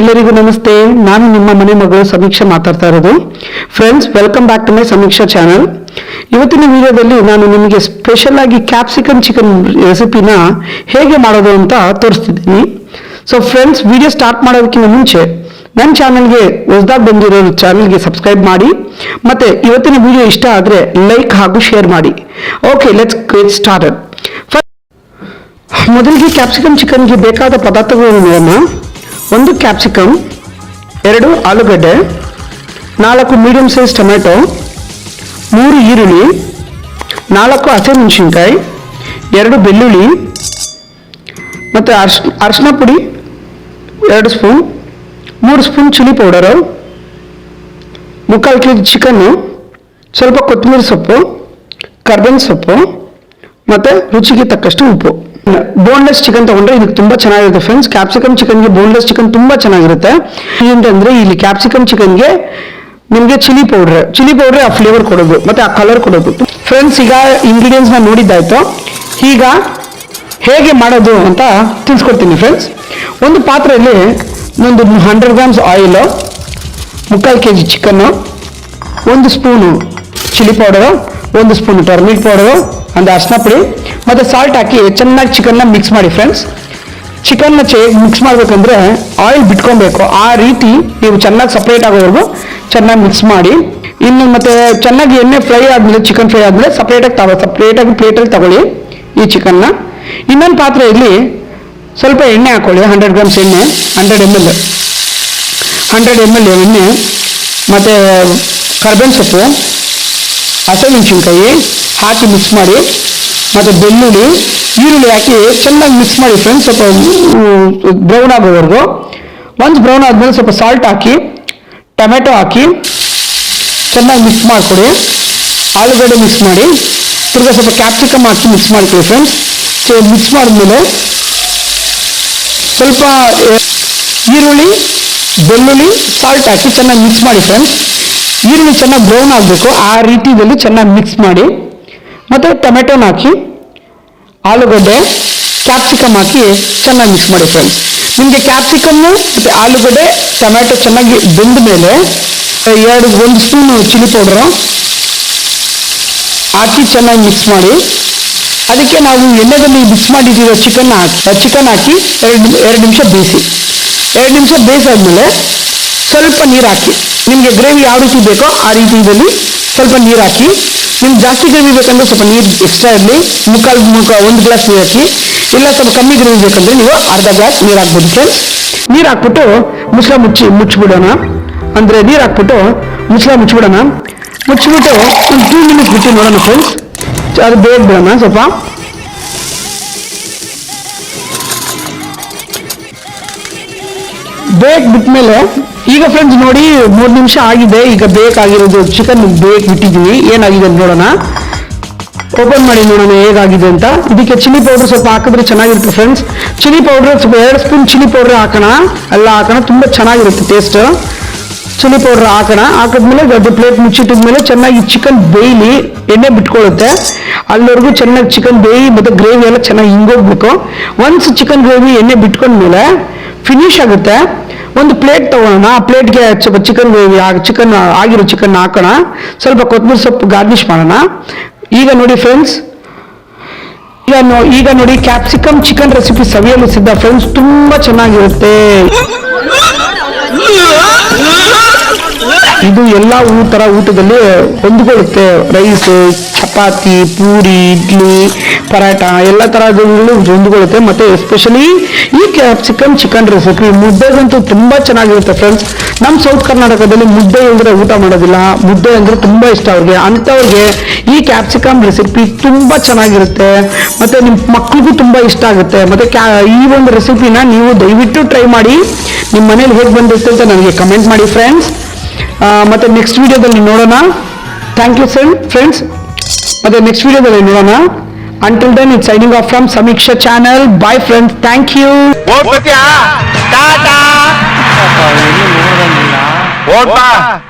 ಎಲ್ಲರಿಗೂ ನಮಸ್ತೆ. ನಾನು ನಿಮ್ಮ ಮನೆ ಮಗಳು ಸಮೀಕ್ಷಾ ಮಾತಾಡ್ತಾ ಇರೋದು. Friends, welcome back to my Samiksha channel. ಇವತ್ತಿನ ವಿಡಿಯೋದಲ್ಲಿ ನಾನು ನಿಮಗೆ ಸ್ಪೆಷಲ್ ಆಗಿ ಕ್ಯಾಪ್ಸಿಕಮ್ ಚಿಕನ್ ರೆಸಿಪಿನ ಹೇಗೆ ಮಾಡೋದು ಅಂತ ತೋರಿಸ್ತಿದ್ದೀನಿ. ಸೊ ಫ್ರೆಂಡ್ಸ್, ವಿಡಿಯೋ ಸ್ಟಾರ್ಟ್ ಮಾಡೋದಕ್ಕಿಂತ ಮುಂಚೆ ನನ್ನ ಚಾನಲ್ಗೆ ಹೊಸದಾಗಿ ಬಂದಿರೋ ಚಾನಲ್ಗೆ ಸಬ್ಸ್ಕ್ರೈಬ್ ಮಾಡಿ, ಮತ್ತೆ ಇವತ್ತಿನ ವಿಡಿಯೋ ಇಷ್ಟ ಆದರೆ ಲೈಕ್ ಹಾಗೂ ಶೇರ್ ಮಾಡಿ. Okay, let's get started. ಮೊದಲಿಗೆ ಕ್ಯಾಪ್ಸಿಕಮ್ ಚಿಕನ್ಗೆ ಬೇಕಾದ ಪದಾರ್ಥಗಳನ್ನು ನೋಡೋಣ. 1 ಕ್ಯಾಪ್ಸಿಕಮ್, 2 ಆಲೂಗಡ್ಡೆ, 4 ಮೀಡಿಯಂ ಸೈಜ್ ಟೊಮೆಟೊ, 3 ಈರುಳ್ಳಿ, 4 ಹಸಿಮೆಣಸಿನ್ಕಾಯಿ, 2 ಬೆಳ್ಳುಳ್ಳಿ, ಮತ್ತು ಅರಿಶಿನ ಪುಡಿ 2 spoon, 3 spoon chilli powder, 3/4 kg chicken, ಸ್ವಲ್ಪ ಕೊತ್ತಂಬರಿ ಸೊಪ್ಪು, ಕರ್ಬೇವಿನ ಸೊಪ್ಪು, ಮತ್ತು ರುಚಿಗೆ ತಕ್ಕಷ್ಟು ಉಪ್ಪು. ಬೋನ್ಲೆಸ್ ಚಿಕನ್ ತಗೊಂಡ್ರೆ ಇದಕ್ಕೆ ತುಂಬಾ ಚೆನ್ನಾಗಿರುತ್ತೆ ಫ್ರೆಂಡ್ಸ್. ಕ್ಯಾಪ್ಸಿಕಮ್ ಚಿಕನ್ಗೆ ಬೋನ್ಲೆಸ್ ಚಿಕನ್ ತುಂಬಾ ಚೆನ್ನಾಗಿರುತ್ತೆ. ಏನಂತಂದ್ರೆ ಇಲ್ಲಿ ಕ್ಯಾಪ್ಸಿಕಮ್ ಚಿಕನ್ಗೆ ನಿಮಗೆ ಚಿಲ್ಲಿ ಪೌಡ್ರೆ ಆ ಫ್ಲೇವರ್ ಕೊಡೋದು ಮತ್ತೆ ಆ ಕಲರ್ ಕೊಡೋದು. ಫ್ರೆಂಡ್ಸ್, ಈಗ ಇಂಗ್ರೀಡಿಯೆಂಟ್ಸ್ ನ ನೋಡಿದ್ದಾಯ್ತು. ಈಗ ಹೇಗೆ ಮಾಡೋದು ಅಂತ ತಿಳಿಸ್ಕೊಡ್ತೀನಿ ಫ್ರೆಂಡ್ಸ್. ಒಂದು ಪಾತ್ರೆಯಲ್ಲಿ ಒಂದು 100 ಗ್ರಾಮ್ಸ್ ಆಯಿಲ್, 3/4 kg ಚಿಕನ್ನು, 1 spoon chilli powder, 1 spoon turmeric powder, ಒಂದು ಅರಿಶಿನ ಪುಡಿ ಮತ್ತು ಸಾಲ್ಟ್ ಹಾಕಿ ಚೆನ್ನಾಗಿ ಚಿಕನ್ನ ಮಿಕ್ಸ್ ಮಾಡಿ ಫ್ರೆಂಡ್ಸ್. ಚಿಕನ್ನ ಮಿಕ್ಸ್ ಮಾಡಬೇಕಂದ್ರೆ ಆಯಿಲ್ ಬಿಟ್ಕೊಬೇಕು. ಆ ರೀತಿ ನೀವು ಚೆನ್ನಾಗಿ ಸಪ್ರೇಟ್ ಆಗೋವರೆಗೂ ಚೆನ್ನಾಗಿ ಮಿಕ್ಸ್ ಮಾಡಿ. ಇನ್ನು ಮತ್ತೆ ಚೆನ್ನಾಗಿ ಎಣ್ಣೆ ಫ್ರೈ ಆದಮೇಲೆ, ಚಿಕನ್ ಫ್ರೈ ಆದಮೇಲೆ ಸಪ್ರೇಟಾಗಿ ಪ್ಲೇಟಲ್ಲಿ ತಗೊಳ್ಳಿ ಈ ಚಿಕನ್ನ. ಇನ್ನೊಂದು ಪಾತ್ರೆಯಲ್ಲಿ ಸ್ವಲ್ಪ ಎಣ್ಣೆ ಹಾಕೊಳ್ಳಿ. 100 ಗ್ರಾಮ್ಸ್ ಎಣ್ಣೆ, 100 ml ಎಣ್ಣೆ, ಮತ್ತು ಕರ್ಬೇವಿನ ಸೊಪ್ಪು, ಹಸಿಮೆಣಸಿನ್ಕಾಯಿ ಹಾಕಿ ಮಿಕ್ಸ್ ಮಾಡಿ, ಮತ್ತು ಬೆಳ್ಳುಳ್ಳಿ, ಈರುಳ್ಳಿ ಹಾಕಿ ಚೆನ್ನಾಗಿ ಮಿಕ್ಸ್ ಮಾಡಿ ಫ್ರೆಂಡ್ಸ್. ಸ್ವಲ್ಪ ಬ್ರೌನ್ ಆಗೋವರೆಗೂ. ಒಂದು ಬ್ರೌನ್ ಆದಮೇಲೆ ಸ್ವಲ್ಪ ಸಾಲ್ಟ್ ಹಾಕಿ, ಟೊಮೆಟೊ ಹಾಕಿ ಚೆನ್ನಾಗಿ ಮಿಕ್ಸ್ ಮಾಡಿಕೊಡಿ. ಆಲೂಗಡ್ಡೆ ಮಿಕ್ಸ್ ಮಾಡಿ, ತಿರ್ಗಾ ಸ್ವಲ್ಪ ಕ್ಯಾಪ್ಸಿಕಮ್ ಹಾಕಿ ಮಿಕ್ಸ್ ಮಾಡ್ಕೊಳ್ಳಿ ಫ್ರೆಂಡ್ಸ್. ಮಿಕ್ಸ್ ಮಾಡಿದ್ಮೇಲೆ ಸ್ವಲ್ಪ ಈರುಳ್ಳಿ, ಬೆಳ್ಳುಳ್ಳಿ, ಸಾಲ್ಟ್ ಹಾಕಿ ಚೆನ್ನಾಗಿ ಮಿಕ್ಸ್ ಮಾಡಿ ಫ್ರೆಂಡ್ಸ್. ಈರುಳ್ಳಿ ಚೆನ್ನಾಗಿ ಬ್ರೌನ್ ಆಗಬೇಕು. ಆ ರೀತಿಯಲ್ಲಿ ಚೆನ್ನಾಗಿ ಮಿಕ್ಸ್ ಮಾಡಿ, ಮತ್ತು ಟೊಮೆಟೊನ ಹಾಕಿ, ಆಲೂಗಡ್ಡೆ, ಕ್ಯಾಪ್ಸಿಕಮ್ ಹಾಕಿ ಚೆನ್ನಾಗಿ ಮಿಕ್ಸ್ ಮಾಡಿ ಫ್ರೆಂಡ್ಸ್. ನಿಮಗೆ ಕ್ಯಾಪ್ಸಿಕಮ್ಮು ಮತ್ತು ಆಲೂಗಡ್ಡೆ, ಟೊಮೆಟೊ ಚೆನ್ನಾಗಿ ಬೆಂದ ಮೇಲೆ 1 ಸ್ಪೂನು ಚಿಲ್ಲಿ ಪೌಡರು ಹಾಕಿ ಚೆನ್ನಾಗಿ ಮಿಕ್ಸ್ ಮಾಡಿ, ಅದಕ್ಕೆ ನಾವು ಎಣ್ಣೆದಲ್ಲಿ ಮಿಕ್ಸ್ ಮಾಡಿದ್ದೀರೋ ಚಿಕನ್ ಹಾಕಿ 2 ನಿಮಿಷ ಬೇಯಿಸಿ. 2 ನಿಮಿಷ ಬೇಯಿಸಾದ್ಮೇಲೆ ಸ್ವಲ್ಪ ನೀರು ಹಾಕಿ. ನಿಮಗೆ ಗ್ರೇವಿ ಯಾವ ರೀತಿ ಬೇಕೋ ಆ ರೀತಿಯಲ್ಲಿ ಸ್ವಲ್ಪ ನೀರು ಹಾಕಿ. ನಿಮ್ಗೆ ಜಾಸ್ತಿ ಗ್ರೇವಿ ಬೇಕಂದ್ರೆ ಸ್ವಲ್ಪ ನೀರು ಎಕ್ಸ್ಟ್ರಾ ಇರಲಿ. 1 ಗ್ಲಾಸ್ ನೀರು ಹಾಕಿ. ಇಲ್ಲ ಸ್ವಲ್ಪ ಕಮ್ಮಿ ಗ್ರೇವಿ ಬೇಕಂದ್ರೆ ನೀವು ಅರ್ಧ ಗ್ಲಾಸ್ ನೀರು ಹಾಕ್ಬೋದು ಫ್ರೆಂಡ್ಸ್. ನೀರು ಹಾಕ್ಬಿಟ್ಟು ಮುಚ್ಚಿಬಿಡೋಣ. ಅಂದರೆ ನೀರು ಹಾಕ್ಬಿಟ್ಟು ಮುಚ್ಚಿಬಿಡೋಣ. ಮುಚ್ಚಿಬಿಟ್ಟು ಒಂದು 2 ಮಿನಿಟ್ಸ್ ಬಿಟ್ಟು ನೋಡೋಣ ಫ್ರೆಂಡ್ಸ್. ಅದು ಬೇಗ ಬಿಡೋಣ. ಸ್ವಲ್ಪ ಬೇಕ್ ಬಿಟ್ಮೇಲೆ ಈಗ ಫ್ರೆಂಡ್ಸ್ ನೋಡಿ 3 ನಿಮಿಷ ಆಗಿದೆ. ಈಗ ಬೇಕಾಗಿರೋದು ಚಿಕನ್ ಬಿಟ್ಟಿದ್ದೀನಿ. ಏನಾಗಿದೆ ಅಂತ ನೋಡೋಣ. ಓಪನ್ ಮಾಡಿ ನೋಡೋಣ ಹೇಗಾಗಿದೆ ಅಂತ. ಇದಕ್ಕೆ ಚಿಲ್ಲಿ ಪೌಡರ್ ಸ್ವಲ್ಪ ಹಾಕಿದ್ರೆ ಚೆನ್ನಾಗಿರುತ್ತೆ ಫ್ರೆಂಡ್ಸ್. ಚಿಲ್ಲಿ ಪೌಡರ್ ಸ್ವಲ್ಪ 2 ಸ್ಪೂನ್ ಚಿಲ್ಲಿ ಪೌಡರ್ ಹಾಕೋಣ. ತುಂಬ ಚೆನ್ನಾಗಿರುತ್ತೆ ಟೇಸ್ಟ್. ಚಿಲ್ಲಿ ಪೌಡರ್ ಹಾಕಿದ್ಮೇಲೆ ಅದು ಪ್ಲೇಟ್ ಮುಚ್ಚಿಟ್ಟಿದ್ಮೇಲೆ ಚೆನ್ನಾಗಿ ಚಿಕನ್ ಬೇಯಲಿ, ಎಣ್ಣೆ ಬಿಟ್ಕೊಳ್ಳುತ್ತೆ. ಅಲ್ಲಿವರೆಗೂ ಚೆನ್ನಾಗಿ ಚಿಕನ್ ಬೇಯಿ ಮತ್ತು ಗ್ರೇವಿ ಎಲ್ಲ ಚೆನ್ನಾಗಿ ಹಿಂಗೋಗ್ಬೇಕು. ಒನ್ಸ್ ಚಿಕನ್ ಗ್ರೇವಿ ಎಣ್ಣೆ ಬಿಟ್ಕೊಂಡ್ಮೇಲೆ ಫಿನಿಶ್ ಆಗುತ್ತೆ. ಒಂದು ಪ್ಲೇಟ್ ತಗೊಳ್ಳೋಣ. ಆ ಪ್ಲೇಟ್ಗೆ ಸ್ವಲ್ಪ ಆಗಿರೋ ಚಿಕನ್ ಹಾಕೋಣ. ಸ್ವಲ್ಪ ಕೊತ್ತಂಬರಿ ಸೊಪ್ಪು ಗಾರ್ನಿಷ್ ಮಾಡೋಣ. ಈಗ ನೋಡಿ ಫ್ರೆಂಡ್ಸ್, ಈಗ ನೋಡಿ ಕ್ಯಾಪ್ಸಿಕಮ್ ಚಿಕನ್ ರೆಸಿಪಿ ಸವಿಯಲು ಸಿದ್ಧ ಫ್ರೆಂಡ್ಸ್. ತುಂಬ ಚೆನ್ನಾಗಿರುತ್ತೆ ಇದು. ಎಲ್ಲ ಥರ ಊಟದಲ್ಲಿ ಹೊಂದಿಕೊಳ್ಳುತ್ತೆ. ರೈಸ್, ಚಪಾತಿ, ಪೂರಿ, ಇಡ್ಲಿ, ಪರಾಟ ಎಲ್ಲ ಥರದಲ್ಲೂ ಹೊಂದಿಕೊಳ್ಳುತ್ತೆ. ಮತ್ತು ಎಸ್ಪೆಷಲಿ ಈ ಕ್ಯಾಪ್ಸಿಕಮ್ ಚಿಕನ್ ರೆಸಿಪಿ ಮುದ್ದೆಗಂತೂ ತುಂಬ ಚೆನ್ನಾಗಿರುತ್ತೆ ಫ್ರೆಂಡ್ಸ್. ನಮ್ಮ ಸೌತ್ ಕರ್ನಾಟಕದಲ್ಲಿ ಮುದ್ದೆ ಅಂದರೆ ಊಟ ಮಾಡೋದಿಲ್ಲ. ಮುದ್ದೆ ಅಂದರೆ ತುಂಬ ಇಷ್ಟ ಅವ್ರಿಗೆ. ಅಂಥವ್ರಿಗೆ ಈ ಕ್ಯಾಪ್ಸಿಕಮ್ ರೆಸಿಪಿ ತುಂಬ ಚೆನ್ನಾಗಿರುತ್ತೆ. ಮತ್ತು ನಿಮ್ಮ ಮಕ್ಳಿಗೂ ತುಂಬ ಇಷ್ಟ ಆಗುತ್ತೆ. ಮತ್ತು ಈ ಒಂದು ರೆಸಿಪಿನ ನೀವು ದಯವಿಟ್ಟು ಟ್ರೈ ಮಾಡಿ. ನಿಮ್ಮ ಮನೇಲಿ ಹೇಗೆ ಬಂದಿರುತ್ತೆ ಅಂತ ನನಗೆ ಕಮೆಂಟ್ ಮಾಡಿ ಫ್ರೆಂಡ್ಸ್. ಮತ್ತೆ ನೆಕ್ಸ್ಟ್ ವಿಡಿಯೋದಲ್ಲಿ ನೋಡೋಣ. Thank you friends. ಮತ್ತೆ ನೆಕ್ಸ್ಟ್ ವಿಡಿಯೋದಲ್ಲಿ ನೋಡೋಣ. Until then, it's signing off from Samiksha channel. Bye friends. Thank you. Tata.